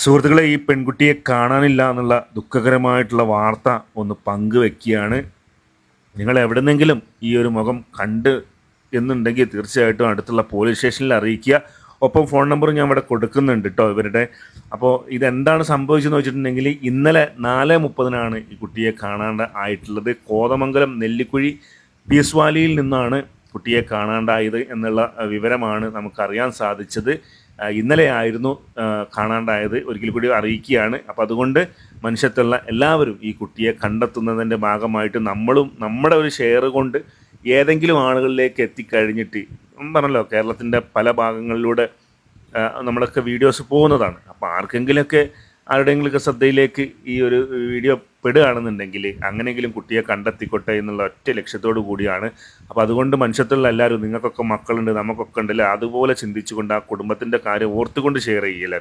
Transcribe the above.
സുഹൃത്തുക്കളെ, ഈ പെൺകുട്ടിയെ കാണാനില്ല എന്നുള്ള ദുഃഖകരമായിട്ടുള്ള വാർത്ത ഒന്ന് പങ്കുവെക്കുകയാണ്. നിങ്ങൾ എവിടെന്നെങ്കിലും ഈ ഒരു മുഖം കണ്ട് എന്നുണ്ടെങ്കിൽ തീർച്ചയായിട്ടും അടുത്തുള്ള പോലീസ് സ്റ്റേഷനിൽ അറിയിക്കുക. ഒപ്പം ഫോൺ നമ്പർ ഞാൻ ഇവിടെ കൊടുക്കുന്നുണ്ട് കേട്ടോ ഇവരുടെ. അപ്പോൾ ഇതെന്താണ് സംഭവിച്ചതെന്ന് വെച്ചിട്ടുണ്ടെങ്കിൽ ഇന്നലെ 4:30 ഈ കുട്ടിയെ കാണാണ്ട് ആയിട്ടുള്ളത്. കോതമംഗലം നെല്ലിക്കുഴി പീസ് വാലിയിൽ നിന്നാണ് കുട്ടിയെ കാണാണ്ടായത് എന്നുള്ള വിവരമാണ് നമുക്കറിയാൻ സാധിച്ചത്. ഇന്നലെയായിരുന്നു കാണാണ്ടായത്. ഒരിക്കൽ കൂടി അറിയിക്കുകയാണ്. അപ്പോൾ അതുകൊണ്ട് മനുഷ്യത്തുള്ള എല്ലാവരും ഈ കുട്ടിയെ കണ്ടെത്തുന്നതിൻ്റെ ഭാഗമായിട്ട് നമ്മളും നമ്മുടെ ഒരു ഷെയർ കൊണ്ട് ഏതെങ്കിലും ആളുകളിലേക്ക് എത്തിക്കഴിഞ്ഞിട്ട് പറഞ്ഞല്ലോ, കേരളത്തിൻ്റെ പല ഭാഗങ്ങളിലൂടെ നമ്മളൊക്കെ വീഡിയോസ് പോകുന്നതാണ്. അപ്പോൾ ആർക്കെങ്കിലുമൊക്കെ ആരുടെയെങ്കിലുമൊക്കെ ശ്രദ്ധയിലേക്ക് ഈ ഒരു വീഡിയോ പെടുകയാണെന്നുണ്ടെങ്കിൽ അങ്ങനെയെങ്കിലും കുട്ടിയെ കണ്ടെത്തിക്കോട്ടെ എന്നുള്ള ഒറ്റ ലക്ഷ്യത്തോടു കൂടിയാണ്. അപ്പോൾ അതുകൊണ്ട് മനുഷ്യത്തുള്ള എല്ലാവരും, നിങ്ങൾക്കൊക്കെ മക്കളുണ്ട്, നമുക്കൊക്കെ ഉണ്ടല്ലോ, അതുപോലെ ചിന്തിച്ചുകൊണ്ട് ആ കുടുംബത്തിൻ്റെ കാര്യം ഓർത്തുകൊണ്ട് ഷെയർ ചെയ്യുക എല്ലാവരും.